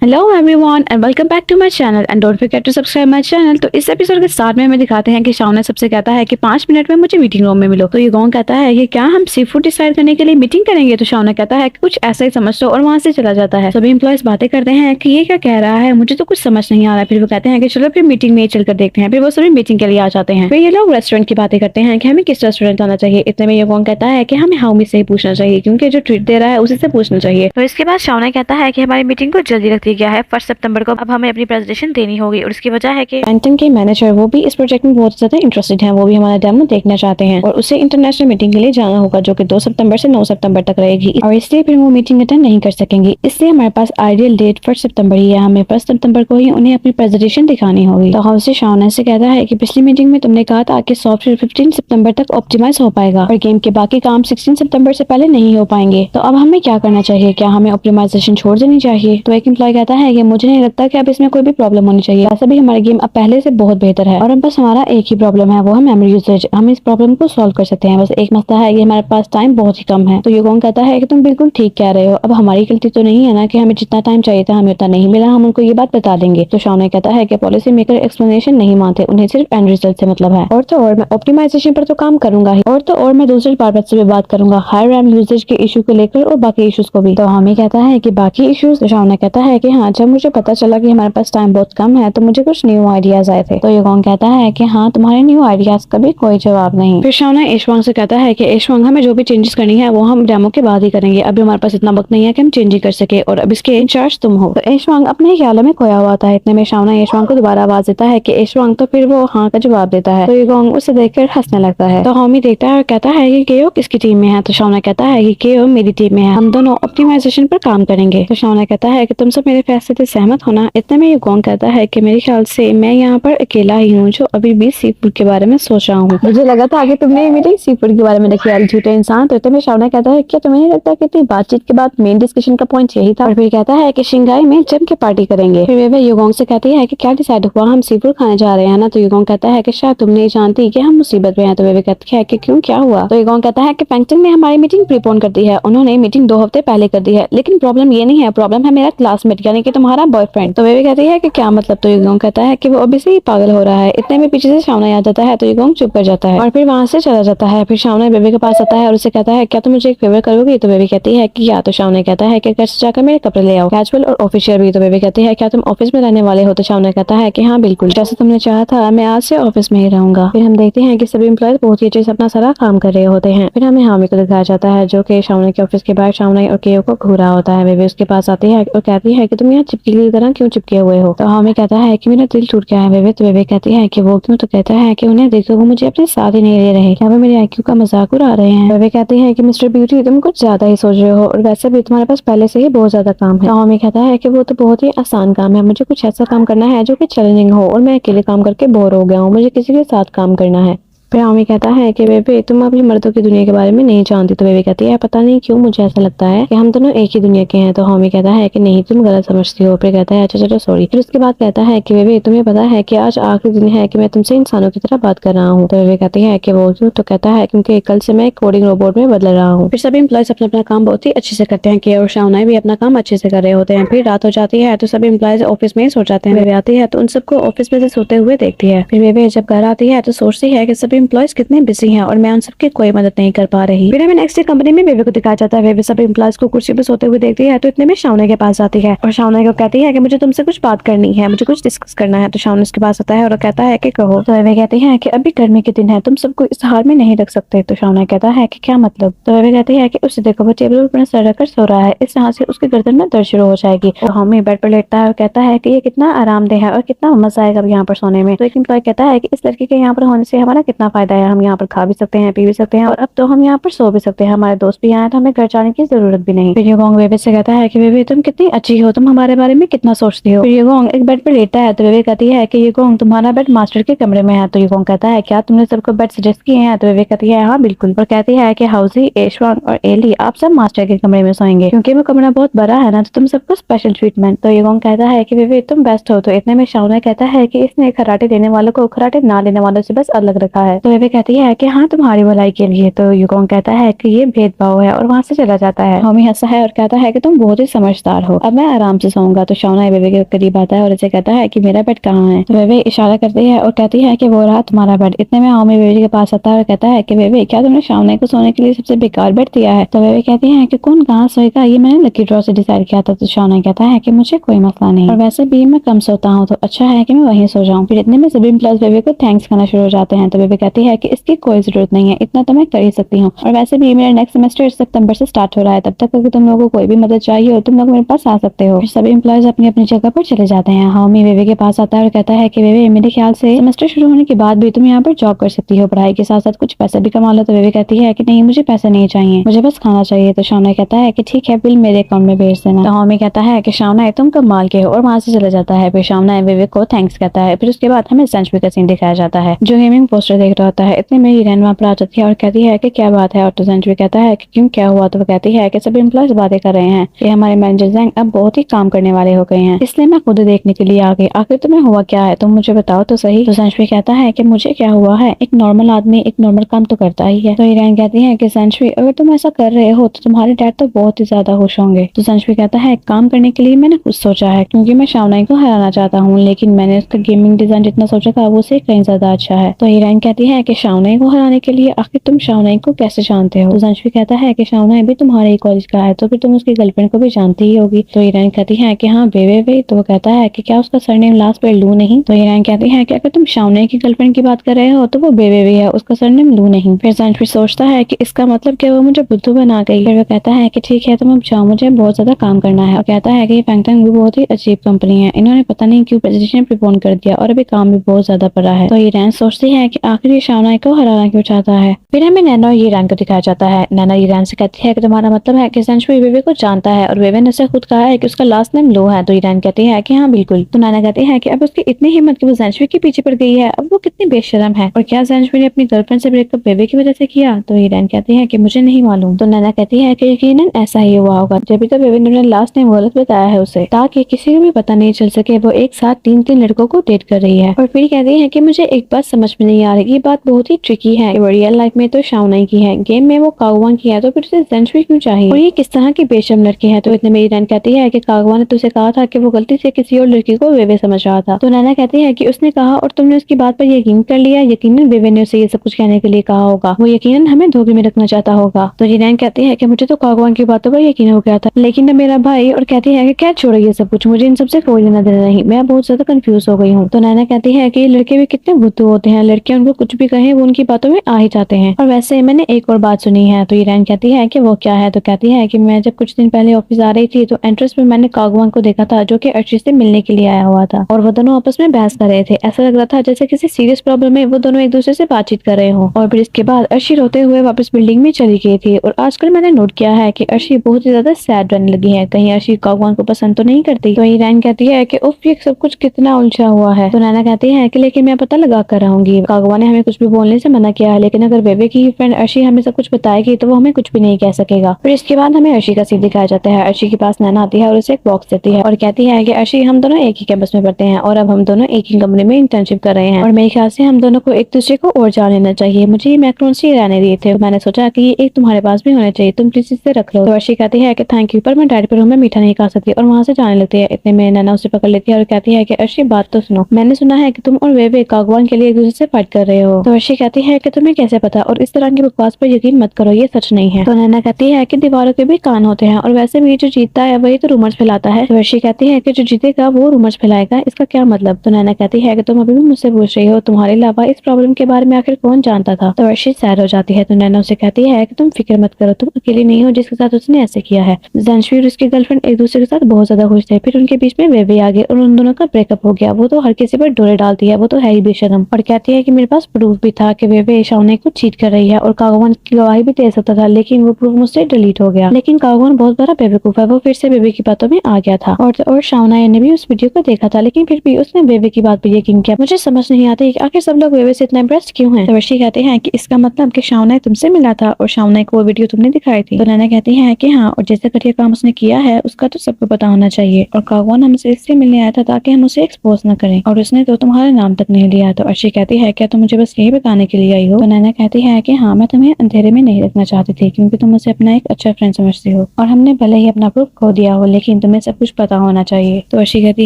Hello everyone and welcome back to my channel and don't forget to subscribe my channel. तो इस episode के start में हमें दिखाते हैं कि शाओना सबसे कहता है कि 5 मिनट में मुझे मीटिंग रूम में मिलो। तो ये गोंग कहता है कि क्या हम सी फूड डिसाइड करने के लिए मीटिंग करेंगे। तो शाओना कहता है कि कुछ ऐसा ही समझ लो और वहां से चला जाता है। सभी एम्प्लॉयज बातें करते हैं कि ये क्या कह रहा है, मुझे तो कुछ समझ नहीं आ रहा है। फिर वो कहते हैं कि चलो फिर मीटिंग में चलकर देखते हैं। फिर वो सभी मीटिंग के लिए आ जाते हैं। फिर ये लोग रेस्टोरेंट की बातें करते हैं कि हमें किस रेस्टोरेंट आना चाहिए। इतने में ये गोंग कहता है कि हमें हाउमी से ही पूछना चाहिए क्योंकि जो ट्रीट दे रहा है उसी से पूछना चाहिए। तो इसके बाद शाओना कहता है कि हमारी मीटिंग को जल्दी रख दिया गया है 1 सितंबर को। अब हमें अपनी प्रेजेंटेशन देनी होगी और उसकी वजह है कि पेंटन के मैनेजर वो भी इस प्रोजेक्ट में बहुत ज्यादा इंटरेस्टेड हैं। वो भी हमारा डेमो देखना चाहते हैं और उसे इंटरनेशनल मीटिंग के लिए जाना होगा जो कि 2 सितंबर से 9 सितंबर तक रहेगी और इसलिए फिर वो मीटिंग अटेंड नहीं कर सकेंगी। इसलिए हमारे पास आइडियल डेट 1 सितंबर ही है। हमें 1 सितंबर को ही उन्हें अपनी प्रेजेंटेशन दिखानी होगी। तो हाउस से शाओना से कहता है कि पिछली मीटिंग में तुमने कहा था कि सॉफ्टवेयर 15 सितंबर तक ऑप्टिमाइज हो पाएगा और गेम के बाकी काम 16 सितंबर से पहले नहीं हो पाएंगे। तो अब हमें क्या करना चाहिए, क्या हमें ऑप्टिमाइजेशन छोड़ देनी चाहिए। तो एक एम्प्लॉय कहता है कि मुझे नहीं लगता कि अब इसमें कोई भी प्रॉब्लम होनी चाहिए। वैसे भी हमारा गेम अब पहले से बहुत बेहतर है और अब बस हमारा एक ही प्रॉब्लम है, वो है मेमोरी यूसेज। हम इस प्रॉब्लम को सॉल्व कर सकते हैं। बस एक मसला है कि हमारे पास टाइम बहुत ही कम है। तो युगोंग कहता है कि तुम बिल्कुल ठीक कह रहे हो। अब हमारी गलती तो नहीं है ना कि हमें जितना टाइम चाहिए था हमें उतना नहीं मिला। हम उनको ये बात बता देंगे। तो शाओना कहता है कि पॉलिसी मेकर एक्सप्लेनेशन नहीं मानते, उन्हें सिर्फ एंड रिजल्ट से मतलब है। और तो और मैं ऑप्टिमाइजेशन पर तो काम करूंगा ही, और तो और मैं दूसरे डिपार्टमेंट से भी बात करूंगा हाई रैम यूसेज के इशू को लेकर और बाकी इशूज को भी। तो हमें कहता है कि बाकी इशूज। तो शाओना कहता है कि हाँ, जब मुझे पता चला कि हमारे पास टाइम बहुत कम है तो मुझे कुछ न्यू आइडियाज आए थे। तो युगोंग कहता है कि हाँ, तुम्हारे न्यू आइडियाज का भी कोई जवाब नहीं। फिर शाओना एशवांग से कहता है कि एशवांग, हमें जो भी चेंजेस करनी है वो हम डेमो के बाद ही करेंगे। अभी हमारे पास इतना वक्त नहीं है कि हम चेंज कर सके और अब इसके इंचार्ज तुम हो। तो एशवांग अपने ख्यालों में खोया हुआ था। इतने में शाओना एशवांग को दोबारा आवाज देता है कि एशवांग। तो फिर वो हाँ का जवाब देता है। तो युगोंग उसे देखकर हंसने लगता है। तो हॉमी देखता है और कहता है कि केओ किसकी टीम में है। तो शाओना कहता है कि केओ मेरी टीम में है, हम दोनों ऑप्टिमाइजेशन पर काम करेंगे। तो शाओना कहता है कि तुम सब मेरे फैसले से सहमत होना। इतने में युगोंग कहता है कि मेरे ख्याल से मैं यहाँ पर अकेला ही हूँ जो अभी भी सी फूड के बारे में सोच रहा हूँ। मुझे लगा था कि तुमने ये मीटिंग सी फूड के बारे में रखी, यार झूठे इंसान। तो इतने में शाओना कहता है क्या तुम्हें नहीं लगता कि इतनी बातचीत के बाद मेन डिस्कशन का पॉइंट यही था। और फिर कहता है कि शिंगाई में जम के पार्टी करेंगे। फिर वे युगोंग से कहती है कि क्या डिसाइड हुआ, हम सी फूड खाने जा रहे हैं ना। तो युगोंग कहता है कि शायद तुम नहीं जानती कि हम मुसीबत में हैं। तो वे कहती है कि क्यों, क्या हुआ। तो युगोंग कहता है कि पेंगटन ने हमारी मीटिंग प्रीपोन कर दी है। उन्होंने मीटिंग 2 हफ्ते पहले कर दी है, लेकिन प्रॉब्लम ये नहीं है, प्रॉब्लम है मेरा क्लासमेट यानी कि तुम्हारा बॉयफ्रेंड। तो वे कहती है कि क्या मतलब। तो युगोंग कहता है कि वो अभी से ही पागल हो रहा है। इतने में पीछे से शाओना आ जाता है। तो युगोंग चुप कर जाता है और फिर वहां से चला जाता है। फिर शाओना बेबी के पास आता है और उसे कहता है क्या तुम मुझे एक फेवर करोगी। तो बेबी कहती है कि या। तो शाओना कहता है कि घर से जाकर मेरे कपड़े ले आओ, कैजुअल और ऑफिशियल भी। तो बेबी कहती है क्या तुम ऑफिस में रहने वाले हो। तो शाओना कहता है कि हाँ बिल्कुल, जैसे तुमने चाहा था मैं आज से ऑफिस में ही रहूंगा। फिर हम देखते हैं कि सभी एम्प्लॉयज बहुत ही अच्छे से अपना सारा काम कर रहे होते हैं। फिर हमें हामी को दिखाया जाता है जो कि शाओना के ऑफिस के बाहर शाओना और केओ को घूर रहा होता है। बेबी उसके पास आती है और कहती है कि तुम यहाँ चिपकली की तरह क्यों चिपके हुए हो। तो हामी कहता है कि मेरा दिल टूट गया है बेबी। तो बेबी कहती है कि वो क्यों। तो कहता है कि उन्हें देखो वो मुझे अपने साथ ही नहीं ले रहे, क्या वो मेरे आईक्यू का मजाक उड़ा रहे हैं। बेबी कहती है कि मिस्टर ब्यूटी तुम कुछ ज्यादा ही सोच रहे हो और वैसे भी तुम्हारे पास पहले से ही बहुत ज्यादा काम है। तो हामी कहता है कि वो तो बहुत ही आसान काम है, मुझे कुछ ऐसा काम करना है जो कि चैलेंजिंग हो और मैं अकेले काम करके बोर हो गया हूँ, मुझे किसी के साथ काम करना है। फिर हामी कहता है कि बेबी तुम अपनी मर्दों की दुनिया के बारे में नहीं जानती। तो बेबी कहती है पता नहीं क्यों मुझे ऐसा लगता है कि हम दोनों एक ही दुनिया के हैं। तो हामी कहता है कि नहीं तुम गलत समझती हो। फिर कहता है अच्छा चलो सॉरी। फिर उसके बाद कहता है कि बेबी तुम्हें पता है कि आज आखिरी दिन है कि मैं तुमसे इंसानों की तरह बात कर रहा हूँ। तो बेबी कहती है कि वो क्यों। तो कहता है क्योंकि कल से मैं कोडिंग रोबोट में बदल रहा हूँ। फिर सभी एम्प्लॉयज अपना अपना काम बहुत ही अच्छे से करते हैं कि और शाओना भी अपना काम अच्छे से कर रहे होते हैं। फिर रात हो जाती है तो सभी एम्प्लॉयज ऑफिस में ही सो जाते हैं। बेबी आती है तो उन सबको ऑफिस में से सोते हुए देखती है। फिर बेबी जब घर आती है तो सोचती है कि सभी एम्प्लॉयज कितने हैं और मैं उन सबकी कोई मदद नहीं कर पा रही। फिर हमें नेक्स्ट डे कंपनी में बेबी को दिखाया जाता है। बेबी सब एम्प्लॉयज को कुर्सी पे सोते हुए देखती है। तो इतने में शाओना के पास आती है और शाओना को कहती है कि मुझे तुमसे कुछ बात करनी है, मुझे कुछ डिस्कस करना है। तो शाओना उसके पास आता है और कहता है कि कहो। तो बेबी कहती है कि अभी गर्मी के दिन है, तुम सबको इस हाल में नहीं रख सकते। तो शाओना कहता है कि क्या मतलब। तो बेबी कहती है कि उसे देखो वो टेबल पर अपना सर रखकर सो रहा है, इस तरह से उसके गर्दन में दर्द शुरू हो जाएगी। और हॉमी बेड पर लेटता है और कहता है कि ये कितना आरामदेह है और कितना मजा आएगा यहाँ पर सोने में। तो एक एम्प्लॉय कहता है कि इस लड़के के यहाँ पर होने से हमारा कितना फायदा है, हम यहाँ पर खा भी सकते हैं, पी भी सकते हैं और अब तो हम यहाँ पर सो भी सकते हैं, हमारे दोस्त भी आए तो हमें घर जाने की जरूरत भी नहीं। फिर युगोंग बेबी से कहता है कि बेबी तुम कितनी अच्छी हो, तुम हमारे बारे में कितना सोचती हो। फिर युगोंग एक बेड पर लेटा है तो बेबी कहती है कि युगोंग तुम्हारा बेड मास्टर के कमरे में है। तो युगोंग कहता है क्या तुमने सबको बेड सजेस्ट किए हैं। तो बेबी कहती है हाँ बिल्कुल, और कहती है कि हाउसी, एशवांग और एली आप सब मास्टर के कमरे में सोएंगे क्योंकि वो कमरा बहुत बड़ा है ना, तो तुम सबको स्पेशल ट्रीटमेंट। तो युगोंग कहता है कि बेबी तुम बेस्ट हो। तो इतने में शाओना कहता है कि इसने कराटे लेने वालों को कराटे ना लेने वालों से बस अलग रखा है। तो बेबी कहती है कि हाँ तुम्हारी भलाई के लिए। तो युगोंग कहता है कि ये भेदभाव है और वहाँ से चला जाता है। होमी हंसता है और कहता है कि तुम बहुत ही समझदार हो, अब मैं आराम से सोऊंगा। तो शाओना बेबी के करीब आता है और इसे कहता है कि मेरा बेड कहाँ है। तो बेबी इशारा करती है और कहती है कि वो रहा तुम्हारा बेड। इतने में होमी बेबी के पास आता है और कहता है कि बेबी क्या तुमने शाओना को सोने के लिए सबसे बेकार बेड दिया है। तो बेबी कहती है कि कौन कहाँ सोएगा ये मैंने लकी ड्रॉ से डिसाइड किया था। तो शाओना कहता है कि मुझे कोई मसला नहीं और वैसे भी मैं कम सोता हूँ तो अच्छा है कि मैं वहीं सो जाऊँ। फिर इतने में सभी एम्प्लॉयज बेबी को थैंक्स करना शुरू हो जाते हैं। तो बेबी कहती है कि इसकी कोई जरूरत नहीं है, इतना तो मैं कर ही सकती हूँ और वैसे भी मेरा नेक्स्ट सेमेस्टर सितंबर से स्टार्ट हो रहा है, तब तक अगर तुम लोगों को कोई भी मदद चाहिए हो तुम लोग मेरे पास आ सकते हो। फिर सभी एम्प्लॉयज अपनी अपनी जगह पर चले जाते हैं। होमी बेबी के पास आता है और कहता है कि बेबी मेरे ख्याल से सेमेस्टर शुरू होने के बाद भी तुम यहाँ पर जॉब कर सकती हो, पढ़ाई के साथ साथ कुछ पैसे भी कमा लो। तो बेबी कहती है कि नहीं मुझे पैसे नहीं चाहिए, मुझे बस खाना चाहिए। तो शाओना कहता है कि ठीक है बिल मेरे अकाउंट में भेज देना। तो होमी कहता है कि शाओना तुम कमाल के हो और वहां से चला जाता है। फिर शाओना बेबी को थैंक्स कहता है। फिर उसके बाद हमें सेंचुरी का सीन दिखाया जाता है जो गेमिंग पोस्टर देख रहा होता है। इतने में हीरेन वहाँ पर आ जाती है और कहती है कि क्या बात है। और तो सेंचुरी कहता है कि क्यों क्या हुआ। तो वो कहती है कि सभी एम्प्लॉयज बातें कर रहे हैं कि हमारे मैनेजर जैंग अब बहुत ही काम करने वाले हो गए हैं, इसलिए मैं खुद देखने के लिए आ गई। आखिर तुम्हें हुआ क्या है, तुम मुझे बताओ तो सही। तो सेंचुरी कहता है कि मुझे क्या हुआ है, एक नॉर्मल आदमी एक नॉर्मल काम तो करता ही है। तो हीरेन कहती है कि सेंचुरी अगर तुम ऐसा कर रहे हो तो तुम्हारे डैड तो बहुत ही ज्यादा खुश होंगे। तो सेंचुरी कहता है काम करने के लिए मैंने कुछ सोचा है क्योंकि मैं शाओना को हराना चाहता हूँ, लेकिन मैंने उसका गेमिंग डिजाइन जितना सोचा था वो से कहीं ज्यादा अच्छा है। तो हीरेन कहती है कि शाओना को हराने के लिए आखिर तुम शाओना को कैसे जानते हो। तो सेंचुरी कहता है कि शाओना भी तुम्हारे ही कॉलेज का है तो फिर तुम उसकी गर्लफ्रेंड को भी जानती ही होगी। तो हीरेन कहती है कि हाँ वे। तो वो कहता है कि क्या उसका सरनेम लास्ट पे लू नहीं। तो हीरेन कहती है कि अगर तुम शाओना की गर्लफ्रेंड की बात कर रहे हो तो वो बेबे भी है, उसका सरनेम लू नहीं। फिर सेंचुरी सोचता है कि इसका मतलब क्या वो मुझे बुद्धू बना गई। फिर वो कहता है कि ठीक है तुम अब जाओ, मुझे बहुत ज्यादा काम करना है। और कहता है कि फैंगटंग भी बहुत ही अजीब कंपनी है, इन्होंने पता नहीं क्यों प्रेजेंटेशन प्रीपोन कर दिया और अभी काम भी बहुत ज्यादा पड़ा है। तो हीरेन सोचती है कि आखिर ये शाओना को हराना क्यों चाहता है। फिर हमें नैना और हीरेन को दिखाया जाता है। नैना हीरेन से कहती है कि तुम्हारा मतलब है कि सेंचुरी बेबे को जानता है और बेबे ने उसे खुद कहा है कि उसका लास्ट नेम लो है। तो हीरेन कहती है कि हाँ बिल्कुल। तो नैना कहती है कि अब उसकी इतनी हिम्मत कि वो सेंचुरी के पीछे पड़ गई है, अब वो कितनी बेशरम है और क्या सेंचुरी ने अपनी गर्लफ्रेंड से ब्रेकअप बेबे की वजह से किया। तो हीरेन कहती है कि मुझे नहीं मालूम। तो नैना कहती है कि यकीनन ऐसा ही हुआ होगा, जब तो बेबे ने लास्ट नेम गलत बताया है उसे ताकि किसी को भी पता नहीं चल सके वो एक साथ तीन तीन लड़कों को डेट कर रही है। और फिर कहती है कि मुझे एक बात समझ में नहीं आ रही, ये बात बहुत ही ट्रिकी है। रियल लाइफ में तो शाओना की है, गेम में वो कागवान की है, तो फिर उसे सेंचुरी क्यों चाहिए और ये किस तरह की बेशर्म लड़की है। तो इतने में हीरेन कहती है कि कागवान ने तुझसे कहा था कि वो गलती से किसी और लड़की को बेबे समझ रहा था। तो नैना कहती है कि उसने कहा और तुमने उसकी बात पर यकीन कर लिया। यकीनन बेबे ने उसे ये सब कुछ कहने के लिए कहा होगा, वो यकीनन हमें धोखे में रखना चाहता होगा। तो हीरेन कहती है कि मुझे तो कागवान की बातों पर यकीन हो गया था, लेकिन मेरा भाई। और कहती है कि क्या छोड़ो ये सब कुछ, मुझे इन सबसे कोई लेना देना नहीं, मैं बहुत ज्यादा कंफ्यूज हो गई हूँ। तो नैना कहती है कि लड़के भी कितने बुद्धू होते हैं, लड़कियां उनको कुछ भी कहें वो उनकी बातों में आ ही जाते हैं। और वैसे मैंने एक और बात सुनी है। तो हीरेन कहती है कि वो क्या है। तो कहती है कि मैं जब कुछ दिन पहले ऑफिस आ रही थी तो एंट्रेंस में मैंने कागवान को देखा था जो कि अर्शी से मिलने के लिए आया हुआ था और वो दोनों आपस में बहस कर रहे थे। ऐसा लग रहा था जैसे किसी सीरियस प्रॉब्लम में वो दोनों एक दूसरे से बातचीत कर रहे हो। और फिर इसके बाद अर्शी रोते हुए वापस बिल्डिंग में चली गई थी। और आजकल मैंने नोट किया है कि अर्शी बहुत ही ज्यादा सैड रहने लगी है, कहीं अर्शी कागवान को पसंद तो नहीं करती। तो हीरेन कहती है कि उफ ये सब कुछ कितना उलझा हुआ है। तो नैना कहती है कि लेकिन मैं पता लगा कर रहूंगी, कागवान ने हमें कुछ भी बोलने से मना किया है, लेकिन अगर बेबे की फ्रेंड अर्शी हमें सब कुछ बताएगी तो वो हमें कुछ भी नहीं कह सकेगा। फिर इसके बाद हमें अर्शी का सीन दिखाया जाता है। अर्शी के पास नैना आती है और उसे एक बॉक्स देती है और कहती है कि अर्शी हम दोनों एक ही कैंपस में पढ़ते हैं और अब हम दोनों एक ही कंपनी में इंटर्नशिप कर रहे हैं और मेरे ख्याल से हम दोनों को एक दूसरे को और जान लेना चाहिए। मुझे ये मैक्रोन्स ही रहने दिए थे, मैंने सोचा कि ये एक तुम्हारे पास भी होने चाहिए, तुम प्लीज इसे रख लो। तो अर्शी कहती है कि थैंक यू पर मैं डाइट पर हूँ, मैं मीठा नहीं खा सकती और वहाँ से जाने लगती है। इतने में नैना उसे पकड़ लेती है और कहती है कि अर्शी बात तो सुनो, मैंने सुना है कि तुम और बेबे कागवान के लिए एक दूसरे से फाइट कर रहे हो। तो अर्शी कहती है कि तुम्हें कैसे पता और इस तरह की बकवास पर यकीन मत करो, ये सच नहीं है। तो नैना कहती है कि दीवारों के भी कान होते हैं और वैसे भी जो जीतता है वही तो रूमर्स फैलाता है। तो अर्शी कहती है कि जो जीतेगा वो रूमर्स फैलाएगा, इसका क्या मतलब। तो नैना कहती है कि तुम अभी भी मुझसे पूछ रही हो, तुम्हारे अलावा इस प्रॉब्लम के बारे में आखिर कौन जानता था। तो अर्शी सैड हो जाती है। तो नैना उसे कहती है कि तुम फिक्र मत करो, तुम अकेली नहीं हो जिसके साथ उसने ऐसे किया है। जेंशवी और उसकी गर्लफ्रेंड एक दूसरे के साथ बहुत ज्यादा खुश थे, फिर उनके बीच में बेबी आ गई और उन दोनों का ब्रेकअप हो गया। वो तो हर किसी पर डोरे डालती है, वो तो है ही बेशरम। और कहती है कि मेरे पास प्रूफ भी था कि बेबी शाओना को चीट कर रही है और कागवान की गवाही भी दे सकता था, लेकिन वो प्रूफ मुझसे डिलीट हो गया। लेकिन कागवान बहुत बड़ा बेवकूफ है, वो फिर से बेबी की बातों में आ गया था और शाओना ने भी उस वीडियो को देखा था, लेकिन फिर भी उसने बेबी की बात पर यकीन किया। मुझे समझ नहीं आती कि आखिर सब लोग बेबी से इतना इम्प्रेस्ड क्यों हैं। तो अर्शी कहते हैं कि इसका मतलब कि शाओना तुमसे मिला था और शाओना को वो वीडियो तुमने दिखाई थी। तो नैना कहती है कि हाँ, और जैसे घटिया काम उसने किया है उसका तो सबको पता होना चाहिए और कागवान हमसे इसलिए मिलने आया था ताकि हम उसे एक्सपोज न करें और उसने तो तुम्हारा नाम तक नहीं लिया। तो अर्शी कहती है क्या तुम मुझे बस बस यही बताने के लिए आई हो? तो नैना कहती है कि हाँ, मैं तुम्हें अंधेरे में नहीं रखना चाहती थी क्योंकि तुम मुझे अपना एक अच्छा फ्रेंड समझती हो और हमने भले ही अपना प्रूफ खो दिया हो लेकिन तुम्हें सब कुछ पता होना चाहिए। तो अर्शी कहती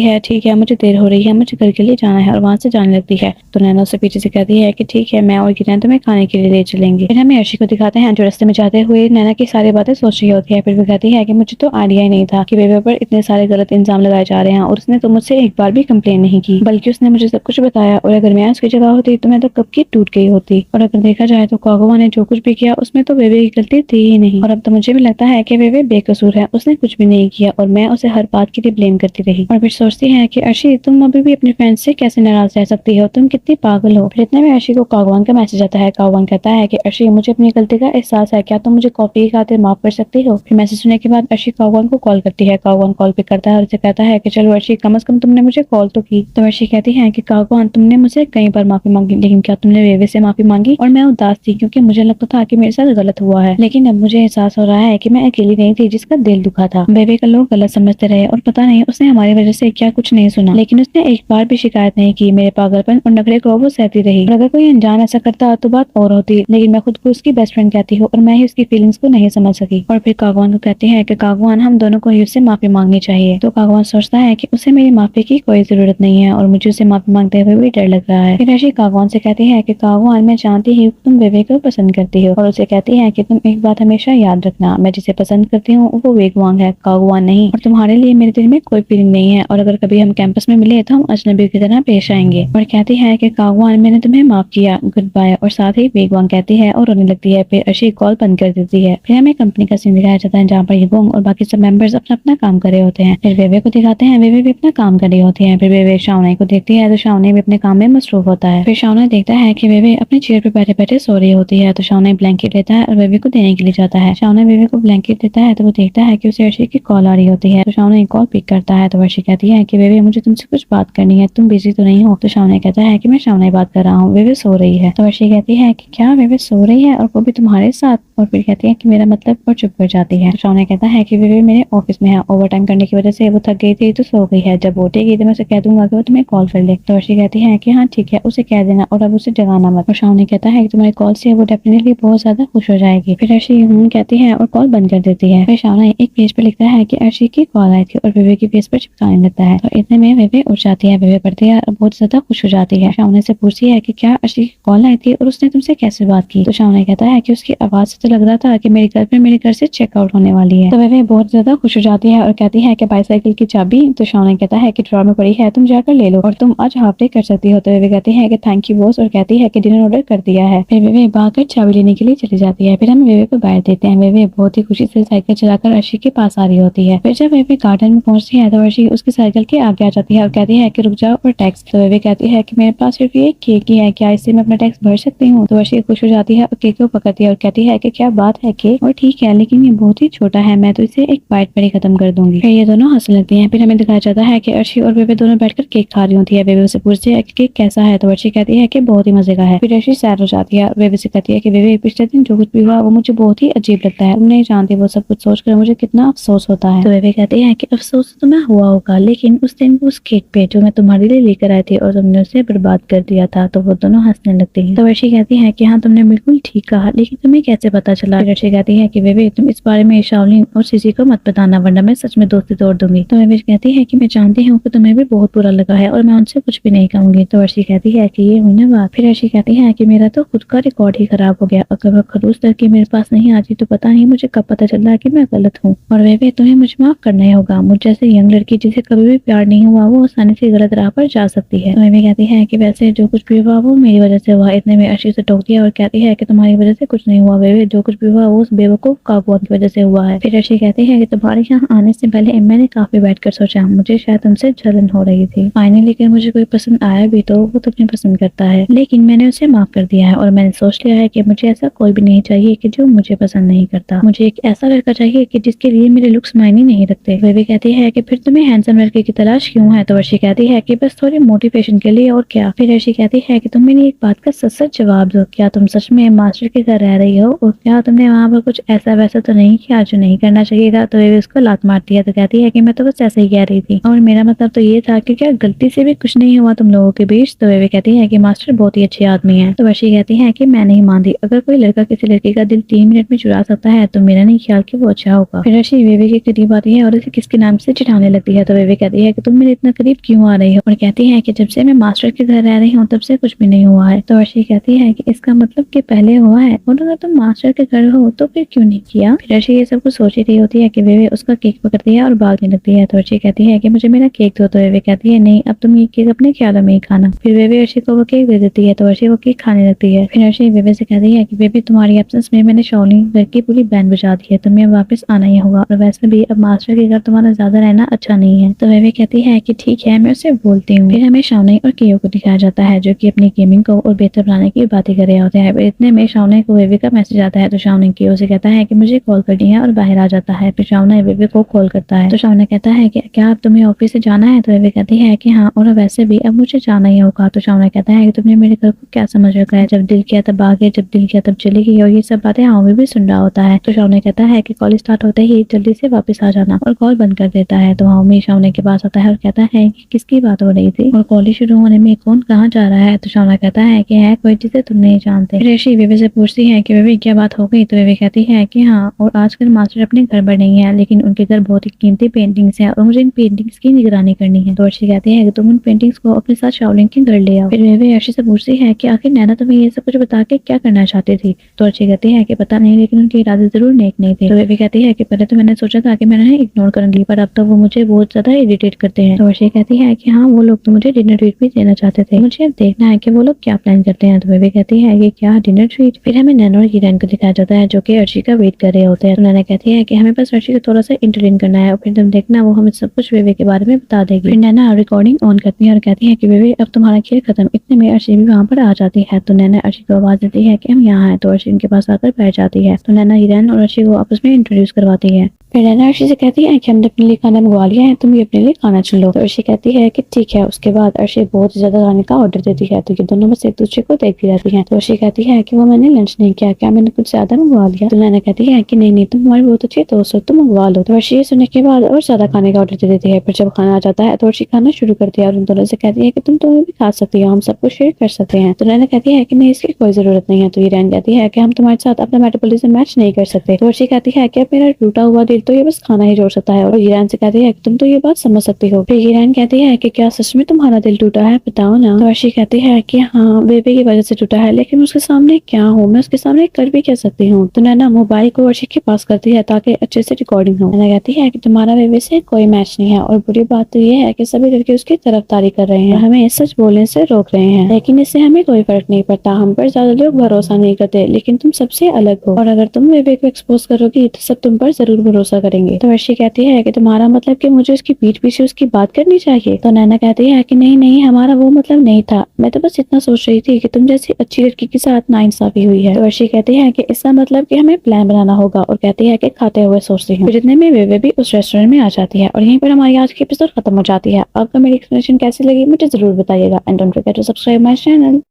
है ठीक है, मुझे देर हो रही है, मुझे घर के लिए जाना है और वहाँ से जाने लगती है। तो नैना उससे पीछे से कहती है कि ठीक है, मैं और किरण तुम्हें खाने के लिए ले चलेंगे। फिर हमें अर्शी को दिखाते हैं जो रास्ते में जाते हुए नैना की सारी बातें सोच रही होती है। फिर वो कहती है कि मुझे तो आइडिया ही नहीं था कि बेबे पर इतने सारे गलत इल्जाम लगाए जा रहे हैं और उसने तो मुझसे एक बार भी कंप्लेन नहीं की, बल्कि उसने मुझे सब कुछ बताया और अगर मैं उसकी जगह होती तो मैं तो कब की टूट गई होती। और अगर देखा जाए तो कागवा ने जो कुछ भी किया उसमें तो बेबे की गलती थी ही नहीं और अब तो मुझे भी लगता है कि बेबे बेकसूर है, उसने कुछ भी नहीं किया और मैं उसे हर बात के लिए ब्लेम करती रही। और फिर सोचती है कि अर्शी तुम अभी भी अपने फ्रेंड से कैसे नाराज रह सकती हो, तुम कितनी पागल हो। फिर इतने में अर्शी को कागवान का मैसेज आता है। कागवान कहता है कि अर्शी मुझे अपनी गलती का एहसास है, क्या तुम मुझे कॉफी की खातिर माफ कर सकती हो। फिर मैसेज सुनने के बाद अर्शी कागवान को कॉल करती है। कागवान कॉल पिक करता है और उसे कहता है कि चलो अर्शी, कम से कम तुमने मुझे कॉल तो की। तो अर्शी कहती है कि कागवान तुमने मुझसे कई बार माफी मांगी लेकिन क्या तुमने बेबे से माफी मांगी? और मैं उदास थी क्योंकि मुझे लगता था कि मेरे साथ गलत हुआ है, लेकिन अब मुझे एहसास हो रहा है कि मैं अकेली नहीं थी जिसका दिल दुखा था। बेबे का लोग गलत समझते रहे और पता नहीं उसने हमारी वजह से क्या कुछ नहीं सुना, लेकिन उसने एक बार भी शिकायत नहीं की। मेरे पागलपन और नखरे को वो सहती रही और अगर कोई अनजान ऐसा करता तो बात और होती, लेकिन मैं खुद को उसकी बेस्ट फ्रेंड कहती हूँ और मैं ही उसकी फीलिंग्स को नहीं समझ सकी। और फिर कागवान को कहती है कि कागवान हम दोनों को ही उससे माफी मांगनी चाहिए। तो कागवान सोचता है कि उसे मेरी माफी की कोई जरूरत नहीं है और मुझे उसे माफी मांगते हुए भी डर लग रहा है। फिर अर्शी कागवान से कहती है कि कागवान मैं जानती हूँ तुम बेबे को पसंद करती हो और उसे कहती है कि तुम एक बात हमेशा याद रखना, मैं जिसे पसंद करती हूँ वो वेगवान है, कागवान नहीं। और तुम्हारे लिए मेरे दिल में कोई फीलिंग नहीं है और अगर कभी हम कैंपस में मिले तो हम अजनबी की तरह पेश आएंगे। और कहती है कि कागवान मैंने तुम्हें माफ किया, गुड बाय। और साथ ही वेगवान कहती है और रोने लगती है। फिर अर्शी कॉल बंद कर देती है। फिर हमें कंपनी का सीन दिखाया जाता है जहाँ पर युगोंग और बाकी सब मेंबर्स अपना अपना काम कर रहे होते हैं। फिर बेबे को दिखाते हैं, बेबे भी अपना काम कर रही होती है। फिर बेबे शाओने को देखती है तो शाओने भी अपने काम में मसरूफ होता है। फिर शाओने देखता है कि बेबे अपनी चेयर पर बैठे बैठे सो रही होती है तो शाओने ब्लैंकेट लेता है और बेबे को देने के लिए जाता है। शाओने बेबे को ब्लैंकेट देता है तो वो देखता है कि उसे अर्शी की कॉल आ रही होती है। तो शाओने कॉल पिक करता है तो अर्शी कहती है कि बेबे मुझे तुमसे कुछ बात करनी है, तुम बिजी तो नहीं हो? तो शाओने कहता है कि मैं शाओने बात कर रहा हूँ, बेबे सो रही है। तो अर्शी कहती है कि क्या बेबे सो रही है और वो भी तुम्हारे साथ? और फिर कहती है कि मेरा मतलब, और चुप कर जाती है। तो शाओने कहता है कि बेबे मेरे ऑफिस में है, ओवर टाइम करने की वजह से वो थक गई थी तो सो गई है, जब उठेगी तो मैं उसे कह दूंगा कि वो तुम्हें कॉल कर ले। तो अर्शी कहती है कि हाँ ठीक है, उसे कह देना और अब उसे जगाना मत। और शाओने कहता है कि तुम्हारी कॉल से वो डेफिनेटली बहुत ज्यादा खुश हो जाएगी। फिर अर्शी कहती है और कॉल बंद कर देती है। फिर शाओने एक पेज पर लिखता है कि अर्शी की कॉल आई थी और बेबे की पेज पर चिपकाने लगता है। तो इतने में बेबे उठ जाती है, बेबे पढ़ती है और बहुत ज्यादा खुश हो जाती है। शाओने से पूछती है कि क्या अर्शी की कॉल आई थी और उसने तुमसे कैसे बात की? तो शाओने कहता है कि उसकी आवाज से तो लग रहा था कि मेरी गर्लफ्रेंड मेरे घर से चेकआउट होने वाली है। तो बेबे बहुत ज्यादा खुश हो जाती है और कहती है कि बाईसाइकिल की चाबी? तो शाओने कहता है कि ड्रॉर में पड़ी है, तुम जाकर ले लो और तुम आज हाफ डे कर सकती हो। तो बेबे कहती है कि थैंक यू बॉस और कहती है कि डिनर ऑर्डर कर दिया है। फिर बेबे भागकर चाबी लेने के लिए चली जाती है। फिर हम बेबे को बाहर देते हैं। बेबे बहुत ही खुशी से साइकिल चलाकर अर्शी के पास आ रही होती है। फिर जब बेबे गार्डन में पहुंचती है तो अर्शी उसकी साइकिल के आगे आ जाती है और कहती है कि रुक जाओ और टैक्स। तो बेबे कहती है कि मेरे पास सिर्फ ये केक ही है, क्या इससे मैं अपना टैक्स भर सकती हूँ? तो अर्शी खुश हो जाती है और केक को पकड़ती है और कहती है कि क्या बात है केक, और ठीक है लेकिन ये बहुत ही छोटा है, मैं तो इसे एक बाइट पर ही खत्म कर दूंगी। फिर ये दोनों हंसने लगती हैं। फिर हमें दिखाया जाता है कि अर्शी और बेबे दोनों बैठकर केक खा रही होती है। बेबे उसे पूछती है कि केक कैसा है? तो अर्शी कहती है कि बहुत ही मजे का है। फिर अर्शी सैड हो जाती है और बेबे से कहती है कि बेबे पिछले दिन जो कुछ भी हुआ वो मुझे बहुत ही अजीब लगता है, तुम नहीं जानती वो सब कुछ सोचकर मुझे कितना अफसोस होता है। तो बेबे कहती है कि अफसोस तो मैं हुआ होगा लेकिन उस दिन उस केक पे जो मैं तुम्हारे लिए लेकर आई थी और तुमने उसे बर्बाद कर दिया था। तो वो दोनों हंसने लगती है। तो अर्शी कहती है कि हाँ तुमने बिल्कुल ठीक कहा, लेकिन तुम्हें कैसे पता चला? फिर अर्शी कहती है कि बेबे तुम इस बारे में शाओलिन और सीसी को मत बताना वरना मैं सच में दोस्ती तोड़ दूंगी। तो बेबे कहती है कि मैं जानती हूँ कि तुम्हें भी बहुत बुरा लगा है और मैं उनसे कुछ भी नहीं कहूंगी। तो अर्शी कहती है कि ये हुई ना बात। फिर अर्शी कहती है कि मेरा तो खुद का रिकॉर्ड ही खराब हो गया, अगर मैं खरूस लड़की मेरे पास नहीं आती तो पता नहीं मुझे कब पता चल रहा कि मैं गलत हूँ। और बेबे तुम्हें मुझे माफ करना ही होगा, मुझ जैसे यंग लड़की जिसे कभी भी प्यार नहीं हुआ वो आसानी से गलत राह पर जा सकती है। तो बेबे कहती है कि वैसे जो कुछ भी हुआ वो मेरी वजह से हुआ। इतने में अर्शी से टोक दिया और कहती है कि तुम्हारी वजह से कुछ नहीं हुआ बेबे, जो कुछ भी हुआ वो उस बेवकूफ कागवान की वजह से हुआ है। फिर अर्शी कहती है कि तुम्हारे यहाँ आने से पहले मैंने काफी बैठकर सोचा, मुझे शायद तुमसे जलन हो रही थी। फाइनली अगर मुझे कोई पसंद आया भी तो वो तुम्हें पसंद करता है, लेकिन मैंने उसे माफ कर दिया है और मैंने सोच लिया है कि मुझे ऐसा कोई भी नहीं चाहिए कि जो मुझे पसंद नहीं करता। मुझे एक ऐसा लड़का चाहिए कि जिसके लिए मेरे लुक्स मायने नहीं रखते। बेबी कहती है कि फिर तुम्हें हैंडसम लड़के की तलाश क्यों है? तो अर्शी कहती है कि बस थोड़ी मोटिवेशन के लिए, और क्या। फिर अर्शी कहती है कि तुम मेरी एक बात का सच सच जवाब दो, क्या तुम सच में मास्टर के घर रह रही हो और क्या तुमने वहाँ पर कुछ ऐसा वैसा तो नहीं किया जो नहीं करना चाहिए था? तो बेबी उसको लात मारती है। तो कहती है कि मैं तो बस ऐसे ही कह रही थी और मेरा मतलब तो ये था कि क्या गलती से भी कुछ नहीं हुआ तुम लोगों के बीच? तो बेबी कहती है कि मास्टर बहुत बहुत ही अच्छे आदमी है। तो अर्शी कहती है कि मैं नहीं मानती, अगर कोई लड़का किसी लड़की का दिल 3 मिनट में चुरा सकता है तो मेरा नहीं ख्याल कि वो अच्छा होगा। फिर अर्शी बेबी के करीब आती है और उसे किसके नाम से चिढ़ाने लगती है। तो बेबी कहती है कि तुम मेरे इतना करीब क्यों आ रही हो, और कहती है कि जब से मैं मास्टर के घर रह रही हूँ तब से कुछ भी नहीं हुआ है। तो अर्शी कहती है कि इसका मतलब कि पहले हुआ है, और अगर तुम मास्टर के घर हो तो फिर क्यों नहीं किया। फिर अर्शी ये सब कुछ सोच रही होती है कि बेबी उसका केक पकड़ती है और भागने लगती है। तो अर्शी कहती है कि मुझे मेरा केक दो। तो बेबी कहती है नहीं, अब तुम ये केक अपने ख्यालों में ही खाना। फिर बेबी अर्शी को वो केक दे देती है। तो अर्शी वो केक खाने लगती है। फिर अर्शी बेबी से कहती है कि बेबी तुम्हारी एब्सेंस में मैंने शाओलिन घर की पूरी बैंड बजा दी है, तुम्हें वापस आना ही होगा, और वैसे भी अब मास्टर के घर तुम्हारा ज्यादा रहना अच्छा नहीं है। तो बेबी कहती है कि ठीक है, मैं उससे बोलती हूँ। फिर हमें शाओलिन और कियो को दिखाया जाता है जो कि अपनी गेमिंग को और बेहतर बनाने की बातें कर रहे होते हैं। इतने में शाओलिन को बेबी का मैसेज आता है। तो शाओलिन कियो से कहता है कि मुझे कॉल करनी है और बाहर आ जाता है। फिर शाओलिन बेबी को कॉल करता है। तो शाओलिन कहता है कि क्या अब तुम्हें ऑफिस से जाना है। तो बेबी कहती है कि हाँ, और वैसे भी अब मुझे जाना ही होगा। तो शाओलिन कहता है कि तुमने मेरे घर को क्या समझ रखा है, जब दिल किया तब आ गए, जब दिल किया तब चली गई, और ये सब बातें हावी भी सुन रहा होता है। तो शाओलिन कहता है कि कॉल स्टार्ट होते ही जल्दी से वापस आ जाना, और कॉल बंद कर देता है। तो हावी शाओलिन के पास आता है और कहता है कि किसकी बात हो रही थी, और कॉल शुरू होने में कौन कहाँ जा रहा है। तो शाओलिन कहता है कि है कोई जिसे तुम नहीं जानते। फिर अर्शी बेबी से पूछती है कि बेबी क्या बात हो गई। तो बेबी कहती है कि हाँ, और आजकल मास्टर अपने घर पर नहीं है, लेकिन उनके घर बहुत ही कीमती पेंटिंग्स हैं और मुझे इन पेंटिंग्स की निगरानी करनी है। तो अर्शी कहती है कि तुम उन पेंटिंग्स को अपने साथ शाओलिन के घर ले आओ। फिर बेबी अर्शी से पूछती है कि आखिर नैना तुम्हें ये सब कुछ बता के क्या करना चाहती थी। तो अर्शी कहती है कि पता नहीं, लेकिन उनके इरादे जरूर नेक नहीं थे। तो बेबी कहती है कि पहले तो मैंने सोचा था कि मैं उन्हें इग्नोर करूंगी, पर अब तो वो मुझे बहुत ज्यादा इरिटेट करते हैं। तो अर्शी कहती है कि हाँ, वो लोग तो मुझे डिनर ट्रीट भी देना चाहते थे, मुझे अब देखना है कि वो लोग क्या प्लान करते हैं। तो बेबी कहती है कि क्या डिनर ट्रीट। फिर हमें नैना और हीरेन को दिखाया जाता है जो कि अर्शी का वेट कर रहे होते हैं। तो नैना कहती है कि हमें बस अर्शी को थोड़ा सा इंटरटेन करना है, और फिर तुम देखना वो हमें सब कुछ बेबी के बारे में बता देगी। फिर नैना रिकॉर्डिंग ऑन करती है और कहती है कि बेबी अब तुम्हारा खेल खत्म। इतने में अर्शी भी वहाँ पर आ जाती है। तो नैना अर्शी को आवाज देती है कि हम यहाँ हैं। तो अर्शी उनके पास आकर बैठ जाती है। तो नैना हीरेन और अर्शी को आपस में इंट्रोड्यूस करवाती है। फिर नैना अर्शी से कहती है कि हमने अपने लिए खाना मंगवा लिया है, तुम भी अपने लिए खाना चुन लो। तो अर्शी कहती है कि ठीक है। उसके बाद अर्शी बहुत ज्यादा खाने का ऑर्डर देती है। तो ये दोनों बस एक दूसरे को देखती रहती हैं। तो अर्शी कहती है कि वो मैंने लंच नहीं किया, क्या मैंने कुछ ज्यादा मंगवा लिया। तो नैना कहती है कि नहीं, तुम हमारी बहुत अच्छी दोस्त हो, तुम मंगवा लो। तो अर्शी सुनने के बाद और ज्यादा खाने का ऑर्डर दे देती है। फिर जब खाना आ जाता है तो अर्शी खाना शुरू करती है और उन दोनों से कहती है कि तुम दोनों भी खा सकती हो, हम सब कुछ शेयर कर सकते हैं। तो नैना कहती है कि नहीं, इसकी कोई जरूरत नहीं है। तो हीरेन कहती है कि हम तुम्हारे साथ अपना मेटाबॉलिज्म मैच नहीं कर सकते। तो अर्शी कहती है कि अब मेरा टूटा हुआ दिल तो ये बस खाना ही जोड़ सकता है, और हीरेन से कहती है कि तुम तो ये बात समझ सकती हो। फिर हीरेन कहती है कि क्या सच में तुम्हारा दिल टूटा है, बताओ ना। तो अर्शी कहती है कि हाँ, बेबी की वजह से टूटा है, लेकिन उसके सामने क्या हूँ, मैं उसके सामने कर भी कह सकती हूँ। तो नैना मोबाइल को अर्शी के पास करती है ताकि अच्छे से रिकॉर्डिंग हो। नैना कहती है कि तुम्हारा बेबी से कोई मैच नहीं है, और बुरी बात तो ये है कि सभी लड़के उसकी तरफदारी कर रहे हैं, हमें सच बोलने से रोक रहे हैं, लेकिन इससे हमें कोई फर्क नहीं पड़ता। हम पर ज्यादा लोग भरोसा नहीं करते, लेकिन तुम सबसे अलग हो, और अगर तुम बेबी को एक्सपोज करोगी तो सब तुम पर जरूर भरोसा करेंगे। तो अर्शी कहती है कि तुम्हारा मतलब कि मुझे उसकी पीठ पीछे उसकी बात करनी चाहिए। तो नैना कहती है कि नहीं नहीं, हमारा वो मतलब नहीं था, मैं तो बस इतना सोच रही थी कि तुम जैसी अच्छी लड़की के साथ नाइंसाफी हुई है। तो अर्शी कहती है कि इसका मतलब कि हमें प्लान बनाना होगा, और कहती है कि खाते हुए सोचती हूँ। जितने में बेबी भी उस रेस्टोरेंट में आ जाती है, और यहीं पर हमारी आज की एपिसोड खत्म हो जाती है। आपको मेरी एक्सप्लेनेशन कैसी लगी मुझे जरूर बताइएगा, and don't forget to subscribe my channel.